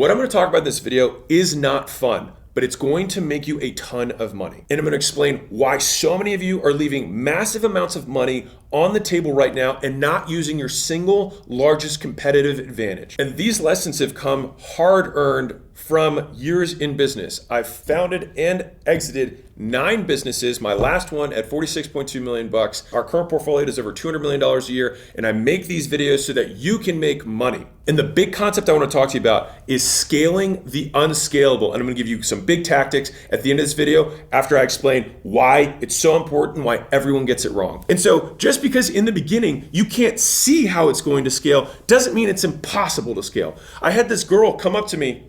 What I'm going to talk about in this video is not fun, but it's going to make you a ton of money. And I'm going to explain why so many of you are leaving massive amounts of money on the table right now and not using your single largest competitive advantage. And these lessons have come hard-earned from years in business. I've founded and exited 9 businesses, my last one at 46.2 million bucks. Our current portfolio is over $200 million a year, and I make these videos so that you can make money. And the big concept I want to talk to you about is scaling the unscalable. And I'm going to give you some big tactics at the end of this video after I explain why it's so important, why everyone gets it wrong. And so just because in the beginning you can't see how it's going to scale doesn't mean it's impossible to scale. I had this girl come up to me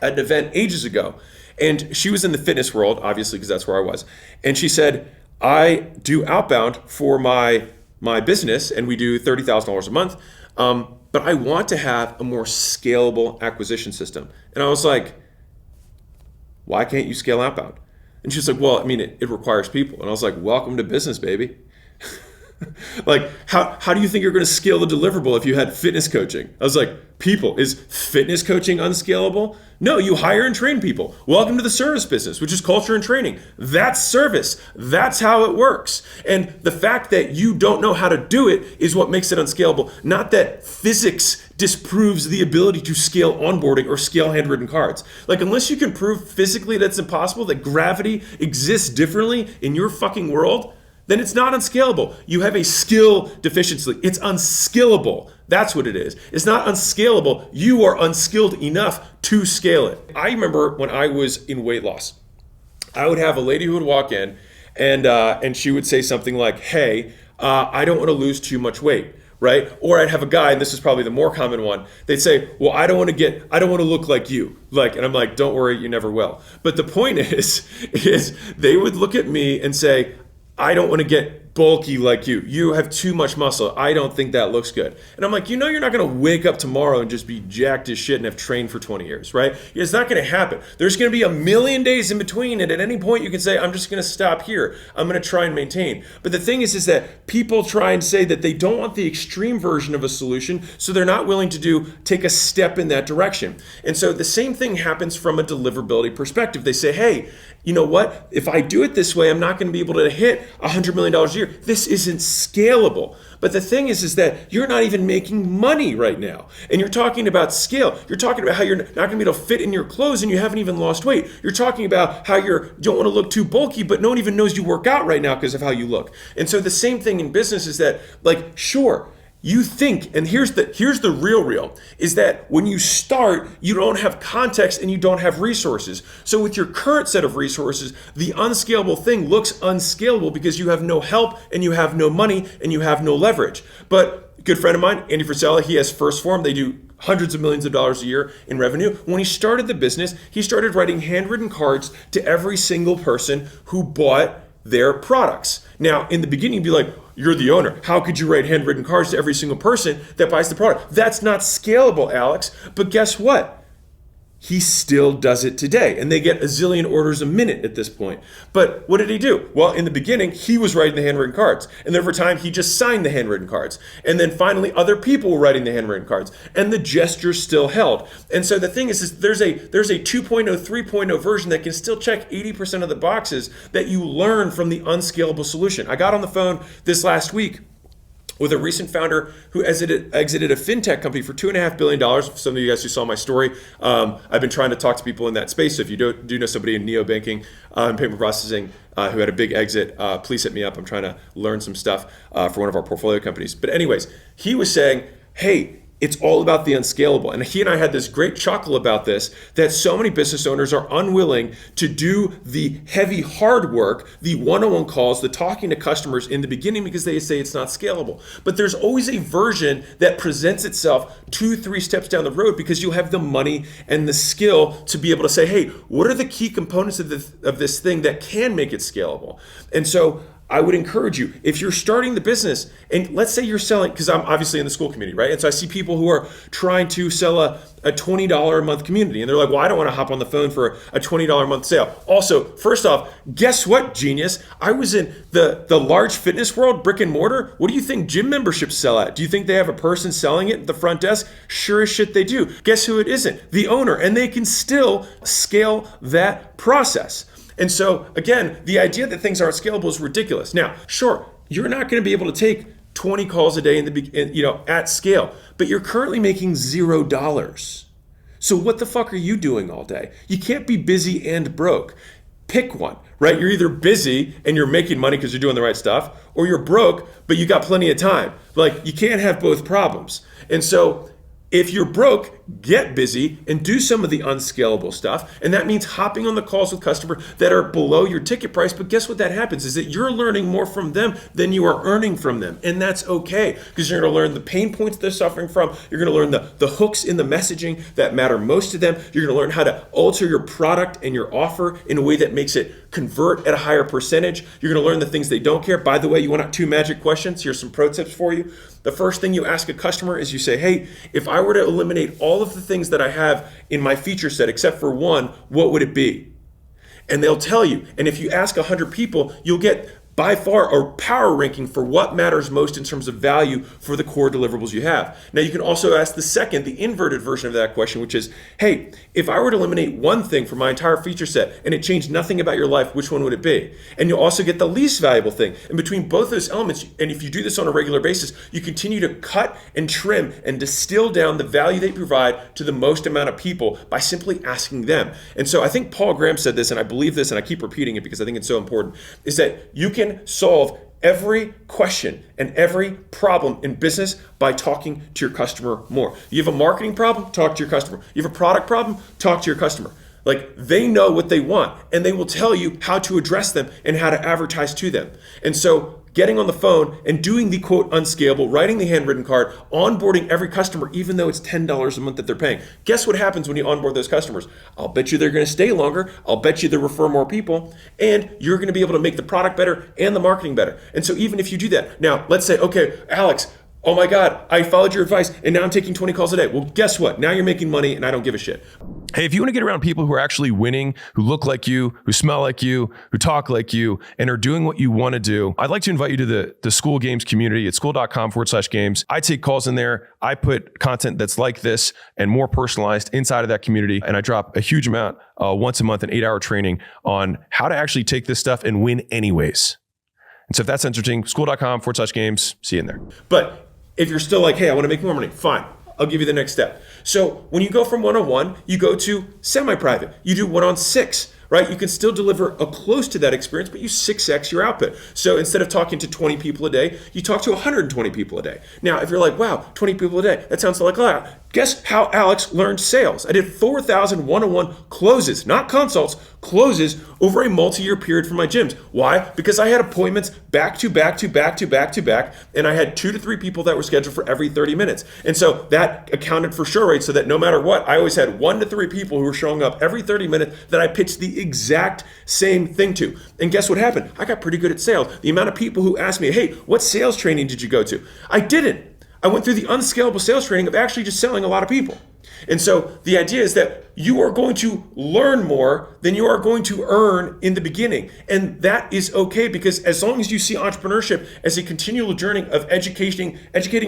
at an event ages ago, and she was in the fitness world, obviously, because that's where I was. And she said, I do outbound for my business, and we do $30,000 a month, but I want to have a more scalable acquisition system. And I was like, why can't you scale outbound? And she's like, well, I mean, it requires people. And I was like, welcome to business, baby. Like, how do you think you're going to scale the deliverable if you had fitness coaching? I was like, people, is fitness coaching unscalable? No, you hire and train people. Welcome to the service business, which is culture and training. That's service. That's how it works. And the fact that you don't know how to do it is what makes it unscalable. Not that physics disproves the ability to scale onboarding or scale handwritten cards. Like, unless you can prove physically that it's impossible, that gravity exists differently in your fucking world, then it's not unscalable. You have a skill deficiency. It's unskillable. That's what it is. It's not unscalable. You are unskilled enough to scale it. I remember when I was in weight loss, I would have a lady who would walk in and she would say something like, hey, I don't want to lose too much weight, right? Or I'd have a guy, and this is probably the more common one, they'd say, well, I don't want to look like you. And I'm like, don't worry, you never will. But the point is they would look at me and say, I don't want to get bulky like you. You have too much muscle. I don't think that looks good. And I'm like, you're not going to wake up tomorrow and just be jacked as shit and have trained for 20 years, right? It's not going to happen. There's going to be a million days in between, and at any point you can say, I'm just going to stop here. I'm going to try and maintain. But the thing is that people try and say that they don't want the extreme version of a solution, so they're not willing to take a step in that direction. And so the same thing happens from a deliverability perspective. They say, hey, you know what? If I do it this way, I'm not going to be able to hit $100 million a year. This isn't scalable. But the thing is that you're not even making money right now. And you're talking about scale. You're talking about how you're not going to be able to fit in your clothes and you haven't even lost weight. You're talking about how you don't want to look too bulky, but no one even knows you work out right now because of how you look. And so the same thing in business is that, like, sure, you think, and here's the real, is that when you start, you don't have context and you don't have resources. So with your current set of resources, the unscalable thing looks unscalable because you have no help and you have no money and you have no leverage. But a good friend of mine, Andy Frisella, he has First Form. They do hundreds of millions of dollars a year in revenue. When he started the business, he started writing handwritten cards to every single person who bought their products. Now, in the beginning, you'd be like, you're the owner. How could you write handwritten cards to every single person that buys the product? That's not scalable, Alex. But guess what? He still does it today, and they get a zillion orders a minute at this point. But what did he do? Well, in the beginning, he was writing the handwritten cards, and then over time, he just signed the handwritten cards. And then finally, other people were writing the handwritten cards, and the gesture still held. And so the thing is there's a 2.0, 3.0 version that can still check 80% of the boxes that you learn from the unscalable solution. I got on the phone this last week with a recent founder who exited a fintech company for $2.5 billion. For some of you guys who saw my story, I've been trying to talk to people in that space. So if you do know somebody in neobanking and payment processing who had a big exit, please hit me up. I'm trying to learn some stuff for one of our portfolio companies. But anyways, he was saying, hey, it's all about the unscalable. And he and I had this great chuckle about this, that so many business owners are unwilling to do the heavy hard work, the one-on-one calls, the talking to customers in the beginning because they say it's not scalable. But there's always a version that presents itself 2-3 steps down the road because you'll have the money and the skill to be able to say, hey, what are the key components of this thing that can make it scalable? And so I would encourage you, if you're starting the business, and let's say you're selling, because I'm obviously in the school community, right? And so I see people who are trying to sell a $20 a month community. And they're like, well, I don't want to hop on the phone for a $20 a month sale. Also, first off, guess what, genius? I was in the large fitness world, brick and mortar. What do you think gym memberships sell at? Do you think they have a person selling it at the front desk? Sure as shit they do. Guess who it isn't? The owner. And they can still scale that process. And so, again, the idea that things aren't scalable is ridiculous. Now, sure, you're not going to be able to take 20 calls a day at scale, but you're currently making $0. So what the fuck are you doing all day? You can't be busy and broke. Pick one, right? You're either busy and you're making money because you're doing the right stuff, or you're broke, but you got plenty of time. Like, you can't have both problems. And so if you're broke, get busy and do some of the unscalable stuff. And that means hopping on the calls with customers that are below your ticket price. But guess what that happens is that you're learning more from them than you are earning from them. And that's okay, because you're going to learn the pain points they're suffering from. You're going to learn the hooks in the messaging that matter most to them. You're going to learn how to alter your product and your offer in a way that makes it convert at a higher percentage. You're going to learn the things they don't care. By the way, you want 2 magic questions? Here's some pro tips for you. The first thing you ask a customer is you say, hey, if I were to eliminate all of the things that I have in my feature set except for one, what would it be? And they'll tell you. And if you ask 100 people, you'll get by far a power ranking for what matters most in terms of value for the core deliverables you have. Now, you can also ask the inverted version of that question, which is, hey, if I were to eliminate one thing from my entire feature set and it changed nothing about your life, which one would it be? And you'll also get the least valuable thing. And between both those elements, and if you do this on a regular basis, you continue to cut and trim and distill down the value they provide to the most amount of people by simply asking them. And so I think Paul Graham said this, and I believe this, and I keep repeating it because I think it's so important, is that you can solve every question and every problem in business by talking to your customer more. You have a marketing problem, talk to your customer. You have a product problem, talk to your customer. Like, they know what they want and they will tell you how to address them and how to advertise to them. And so getting on the phone and doing the quote unscalable, writing the handwritten card, onboarding every customer, even though it's $10 a month that they're paying. Guess what happens when you onboard those customers? I'll bet you they're going to stay longer. I'll bet you they'll refer more people, and you're going to be able to make the product better and the marketing better. And so even if you do that, now let's say, okay, Alex, oh my God, I followed your advice and now I'm taking 20 calls a day. Well, guess what? Now you're making money and I don't give a shit. Hey, if you want to get around people who are actually winning, who look like you, who smell like you, who talk like you, and are doing what you want to do, I'd like to invite you to the School Games community at school.com/games. I take calls in there. I put content that's like this and more personalized inside of that community. And I drop a huge amount once a month, an 8-hour training on how to actually take this stuff and win anyways. And so if that's interesting, school.com/games, see you in there. But if you're still like, hey, I want to make more money, fine. I'll give you the next step. So when you go from 1-on-1, you go to semi-private. You do 1-on-6, right? You can still deliver a close to that experience, but you 6x your output. So instead of talking to 20 people a day, you talk to 120 people a day. Now, if you're like, wow, 20 people a day, that sounds like a lot. Guess how Alex learned sales? I did 4,000 one-on-one closes, not consults, closes over a multi-year period for my gyms. Why? Because I had appointments back to back to back to back to back, and I had 2 to 3 people that were scheduled for every 30 minutes. And so that accounted for show rate, so that no matter what, I always had 1 to 3 people who were showing up every 30 minutes that I pitched the exact same thing to. And guess what happened? I got pretty good at sales. The amount of people who asked me, hey, what sales training did you go to? I didn't. I went through the unscalable sales training of actually just selling a lot of people. And so the idea is that you are going to learn more than you are going to earn in the beginning. And that is okay, because as long as you see entrepreneurship as a continual journey of educating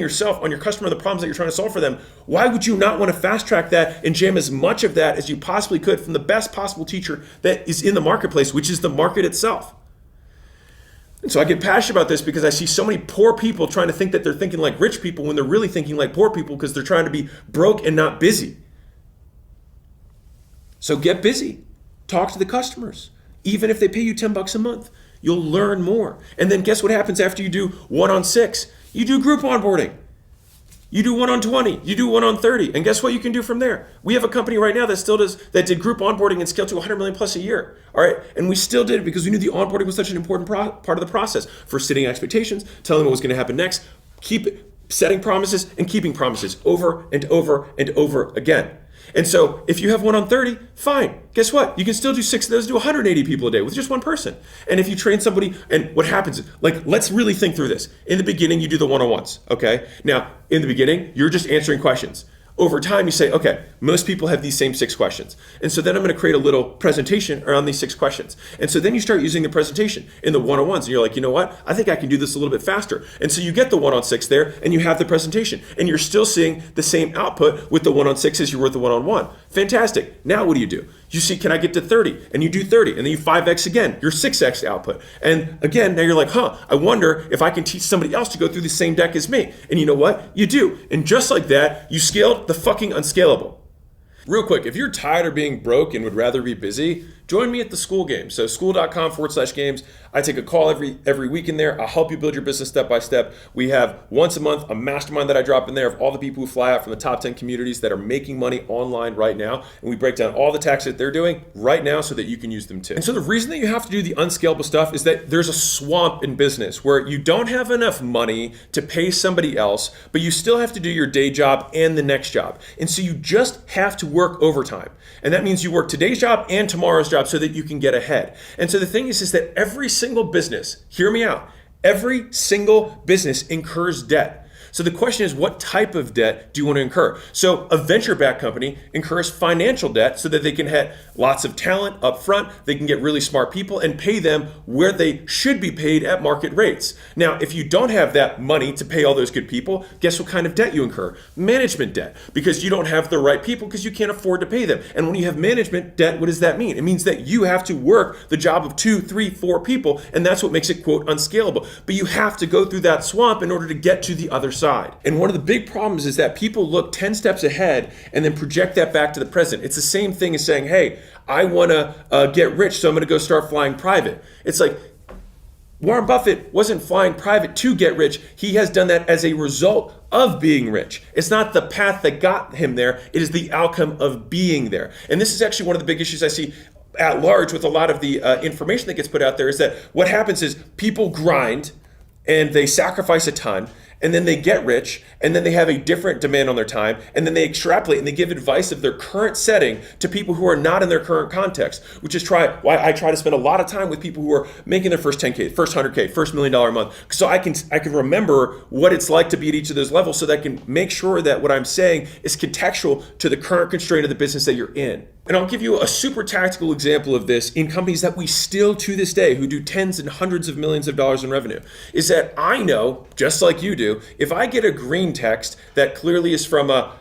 yourself on your customer, the problems that you're trying to solve for them, why would you not want to fast track that and jam as much of that as you possibly could from the best possible teacher that is in the marketplace, which is the market itself? And so I get passionate about this because I see so many poor people trying to think that they're thinking like rich people when they're really thinking like poor people, because they're trying to be broke and not busy. So get busy. Talk to the customers. Even if they pay you $10 a month, you'll learn more. And then guess what happens after you do 1-on-6? You do group onboarding. You do 1-on-20, you do 1-on-30, and guess what you can do from there? We have a company right now that did group onboarding and scaled to 100 million plus a year. All right, and we still did it because we knew the onboarding was such an important part of the process for setting expectations, telling them what was going to happen next, setting promises and keeping promises over and over and over again. And so if you have one on 30, fine. Guess what? You can still do 6 of those to 180 people a day with just one person. And if you train somebody, and what happens is, like, let's really think through this. In the beginning, you do the one-on-ones, okay? Now, in the beginning, you're just answering questions. Over time, you say, okay, most people have these same 6 questions. And so then I'm going to create a little presentation around these 6 questions. And so then you start using the presentation in the one-on-ones. And you're like, you know what? I think I can do this a little bit faster. And so you get the 1-on-6 there and you have the presentation. And you're still seeing the same output with the 1-on-6 as you were with the one-on-one. Fantastic. Now what do? You see, can I get to 30? And you do 30. And then you 5x again, your 6x output. And again, now you're like, I wonder if I can teach somebody else to go through the same deck as me. And you know what? You do. And just like that, you scaled the fucking unscalable. Real quick, if you're tired of being broke and would rather be busy, join me at the School Games. So school.com/games. I take a call every week in there. I'll help you build your business step by step. We have once a month a mastermind that I drop in there of all the people who fly out from the top 10 communities that are making money online right now. And we break down all the tactics that they're doing right now so that you can use them too. And so the reason that you have to do the unscalable stuff is that there's a swamp in business where you don't have enough money to pay somebody else, but you still have to do your day job and the next job. And so you just have to work overtime. And that means you work today's job and tomorrow's job so that you can get ahead. And so the thing is that every single business, hear me out, every single business incurs debt. So the question is, what type of debt do you want to incur? So a venture-backed company incurs financial debt so that they can have lots of talent up front, they can get really smart people and pay them where they should be paid at market rates. Now, if you don't have that money to pay all those good people, guess what kind of debt you incur? Management debt, because you don't have the right people because you can't afford to pay them. And when you have management debt, what does that mean? It means that you have to work the job of 2, 3, 4 people, and that's what makes it, quote, unscalable. But you have to go through that swamp in order to get to the other side. And one of the big problems is that people look 10 steps ahead and then project that back to the present. It's the same thing as saying, hey, I want to get rich, so I'm going to go start flying private. It's like Warren Buffett wasn't flying private to get rich. He has done that as a result of being rich. It's not the path that got him there. It is the outcome of being there. And this is actually one of the big issues I see at large with a lot of the information that gets put out there, is that what happens is people grind and they sacrifice a ton, and then they get rich, and then they have a different demand on their time, and then they extrapolate and they give advice of their current setting to people who are not in their current context, which is why I try to spend a lot of time with people who are making their first 10K, first 100K, first $1 million a month, so I can remember what it's like to be at each of those levels, so that I can make sure that what I'm saying is contextual to the current constraint of the business that you're in. And I'll give you a super tactical example of this in companies that we still to this day who do tens and hundreds of millions of dollars in revenue, is that I know, just like you do, if I get a green text that clearly is from a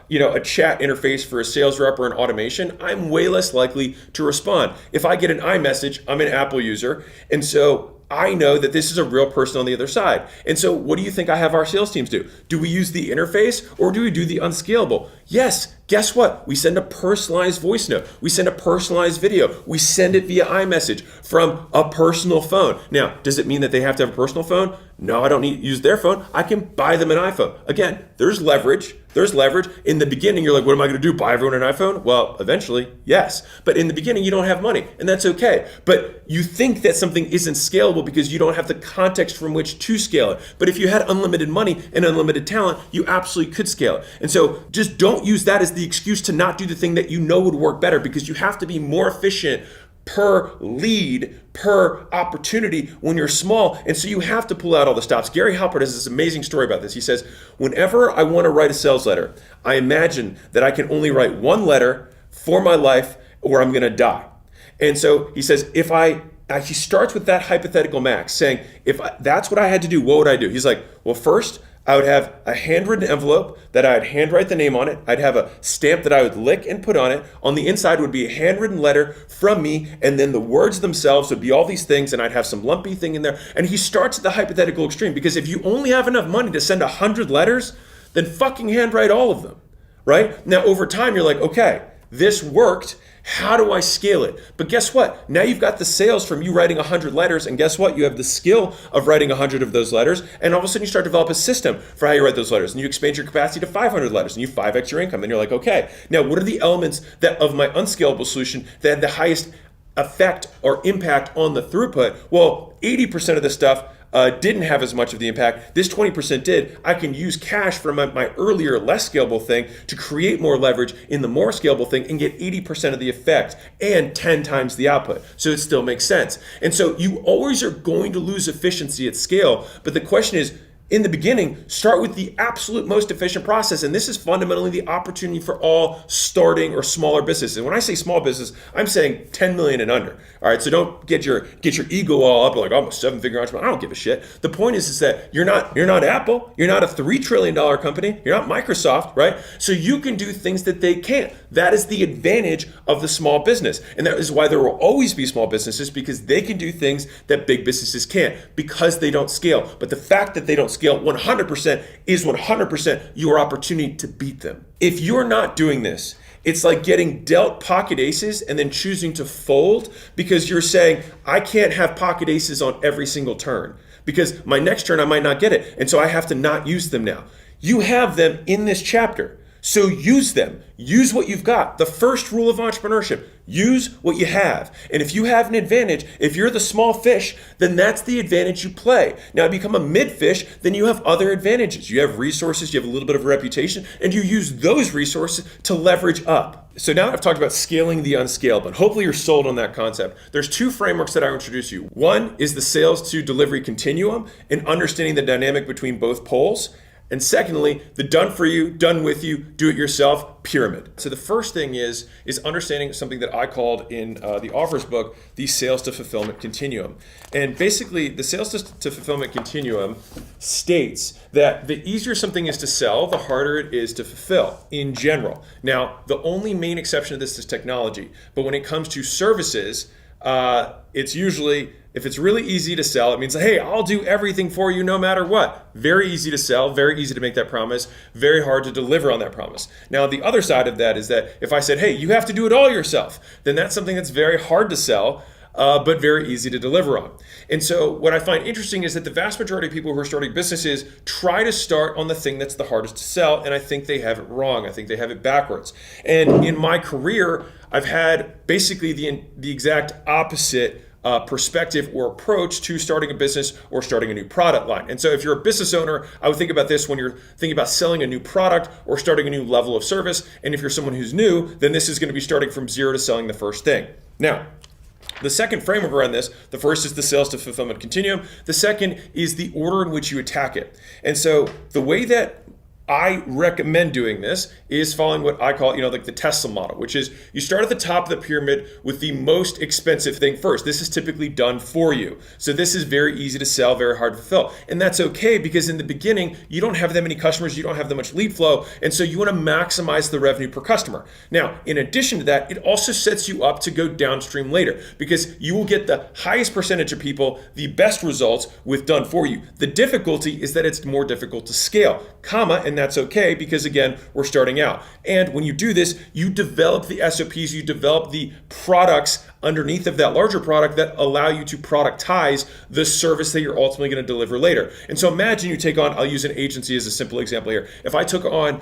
chat interface for a sales rep or an automation, I'm way less likely to respond. If I get an iMessage, I'm an Apple user, and so I know that this is a real person on the other side. And so what do you think I have our sales teams do? Do we use the interface or do we do the unscalable? Yes, guess what? We send a personalized voice note. We send a personalized video. We send it via iMessage from a personal phone. Now, does it mean that they have to have a personal phone? No, I don't need to use their phone. I can buy them an iPhone. Again, there's leverage. There's leverage. In the beginning, you're like, what am I going to do? Buy everyone an iPhone? Well, eventually, yes. But in the beginning, you don't have money, and that's okay. But you think that something isn't scalable because you don't have the context from which to scale it. But if you had unlimited money and unlimited talent, you absolutely could scale it. And so just don't use that as the excuse to not do the thing that you know would work better, because you have to be more efficient per lead, per opportunity when you're small. And so you have to pull out all the stops. Gary Halpert has this amazing story about this. He says, whenever I want to write a sales letter, I imagine that I can only write one letter for my life or I'm going to die. And so he says, he starts with that hypothetical max, saying, that's what I had to do, what would I do? He's like, well, first, I would have a handwritten envelope that I'd handwrite the name on it. I'd have a stamp that I would lick and put on it. On the inside would be a handwritten letter from me, and then the words themselves would be all these things, and I'd have some lumpy thing in there. And he starts at the hypothetical extreme, because if you only have enough money to send 100 letters, then fucking handwrite all of them, right? Now, over time, you're like, okay, this worked. How do I scale it? But guess what? Now you've got the sales from you writing 100 letters, and guess what? You have the skill of writing 100 of those letters, and all of a sudden you start to develop a system for how you write those letters, and you expand your capacity to 500 letters, and you 5x your income. Then you're like, okay, now what are the elements that of my unscalable solution that have the highest effect or impact on the throughput? Well, 80% of the stuff didn't have as much of the impact. This 20% did. I can use cash from my earlier, less scalable thing to create more leverage in the more scalable thing and get 80% of the effect and 10 times the output. So it still makes sense. And so you always are going to lose efficiency at scale. But the question is, in the beginning, start with the absolute most efficient process. And this is fundamentally the opportunity for all starting or smaller businesses. And when I say small business, I'm saying 10 million and under. All right. So don't get your ego all up like, oh, I'm a 7-figure entrepreneur. I don't give a shit. The point is that you're not Apple. You're not a $3 trillion company. You're not Microsoft, right? So you can do things that they can't. That is the advantage of the small business. And that is why there will always be small businesses, because they can do things that big businesses can't, because they don't scale. But the fact that they don't scale 100% is 100% your opportunity to beat them. If you're not doing this, it's like getting dealt pocket aces and then choosing to fold because you're saying, I can't have pocket aces on every single turn because my next turn I might not get it. And so I have to not use them now. You have them in this chapter. So use them. Use what you've got. The first rule of entrepreneurship, use what you have. And if you have an advantage, if you're the small fish, then that's the advantage you play. Now, if you become a mid fish, then you have other advantages. You have resources, you have a little bit of a reputation, and you use those resources to leverage up. So now I've talked about scaling the unscalable, and hopefully you're sold on that concept. There's 2 frameworks that I will introduce you. One is the sales to delivery continuum and understanding the dynamic between both poles. And secondly, the done for you, done with you, do it yourself pyramid. So the first thing is understanding something that I called in the offers book, the sales to fulfillment continuum. And basically the sales to fulfillment continuum states that the easier something is to sell, the harder it is to fulfill in general. Now, the only main exception to this is technology. But when it comes to services, it's usually, if it's really easy to sell, it means, hey, I'll do everything for you no matter what. Very easy to sell, very easy to make that promise, very hard to deliver on that promise. Now, the other side of that is that if I said, hey, you have to do it all yourself, then that's something that's very hard to sell, but very easy to deliver on. And so what I find interesting is that the vast majority of people who are starting businesses try to start on the thing that's the hardest to sell, and I think they have it wrong. I think they have it backwards. And in my career, I've had basically the exact opposite perspective or approach to starting a business or starting a new product line. And so if you're a business owner, I would think about this when you're thinking about selling a new product or starting a new level of service. And if you're someone who's new, then this is going to be starting from zero to selling the first thing. Now, the second framework around this, the first is the sales to fulfillment continuum. The second is the order in which you attack it. And so the way that I recommend doing this is following what I call, like the Tesla model, which is you start at the top of the pyramid with the most expensive thing first. This is typically done for you. So this is very easy to sell, very hard to fulfill. And that's okay because in the beginning, you don't have that many customers, you don't have that much lead flow. And so you want to maximize the revenue per customer. Now, in addition to that, it also sets you up to go downstream later because you will get the highest percentage of people, the best results with done for you. The difficulty is that it's more difficult to scale, and that's okay because again, we're starting out. And when you do this, you develop the SOPs, you develop the products underneath of that larger product that allow you to productize the service that you're ultimately going to deliver later. And so imagine you take on, I'll use an agency as a simple example here. If I took on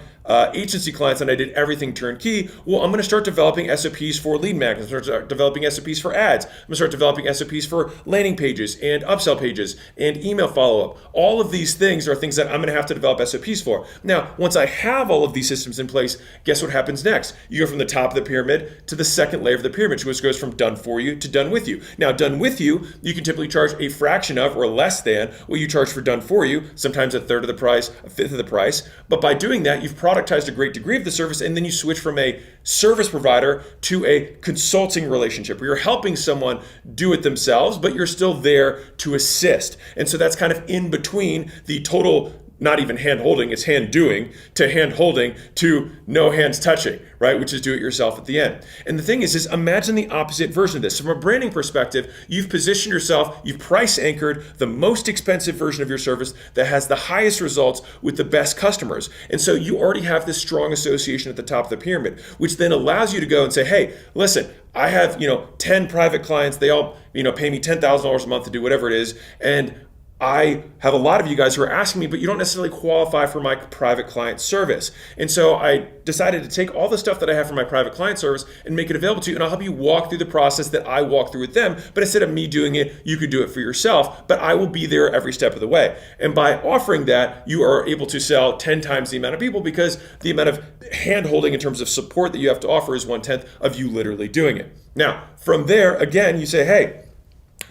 agency clients and I did everything turnkey, well, I'm going to start developing SOPs for lead magnets, I'm going to start developing SOPs for ads, I'm going to start developing SOPs for landing pages and upsell pages and email follow-up. All of these things are things that I'm going to have to develop SOPs for. Now, once I have all of these systems in place, guess what happens next? You go from the top of the pyramid to the second layer of the pyramid, which goes from done for you to done with you. Now, done with you, you can typically charge a fraction of or less than what you charge for done for you, sometimes a third of the price, a fifth of the price. But by doing that, you've productized a great degree of the service, and then you switch from a service provider to a consulting relationship where you're helping someone do it themselves, but you're still there to assist. And so that's kind of in between the total, not even hand holding, it's hand doing, to hand holding to no hands touching, right? Which is do it yourself at the end. And the thing is imagine the opposite version of this. So from a branding perspective, you've positioned yourself, you've price anchored the most expensive version of your service that has the highest results with the best customers. And so you already have this strong association at the top of the pyramid, which then allows you to go and say, hey, listen, I have, 10 private clients. They all, pay me $10,000 a month to do whatever it is. And I have a lot of you guys who are asking me, but you don't necessarily qualify for my private client service. And so I decided to take all the stuff that I have for my private client service and make it available to you. And I'll help you walk through the process that I walk through with them. But instead of me doing it, you could do it for yourself, but I will be there every step of the way. And by offering that, you are able to sell 10 times the amount of people, because the amount of hand holding in terms of support that you have to offer is 1/10 of you literally doing it. Now, from there, again, you say, hey,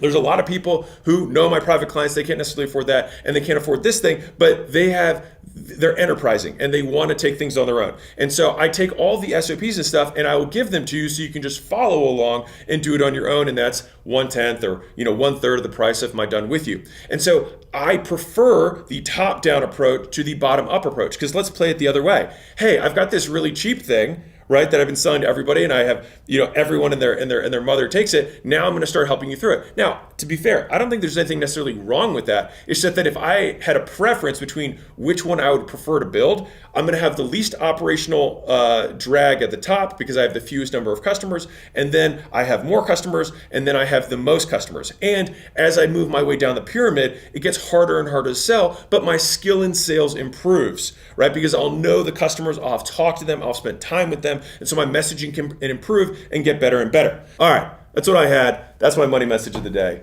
there's a lot of people who know my private clients, they can't necessarily afford that, and they can't afford this thing, but they're enterprising and they want to take things on their own. And so I take all the SOPs and stuff and I will give them to you so you can just follow along and do it on your own. And that's 1/10 or 1/3 of the price of my done with you. And so I prefer the top-down approach to the bottom-up approach, because let's play it the other way. Hey, I've got this really cheap thing, right, that I've been selling to everybody, and I have, everyone and their mother takes it. Now I'm going to start helping you through it. Now, to be fair, I don't think there's anything necessarily wrong with that. It's just that if I had a preference between which one I would prefer to build, I'm going to have the least operational drag at the top because I have the fewest number of customers, and then I have more customers, and then I have the most customers. And as I move my way down the pyramid, it gets harder and harder to sell, but my skill in sales improves, right? Because I'll know the customers, I'll have talked to them, I'll spend time with them, and so my messaging can improve and get better and better. All right, that's what I had. That's my money message of the day.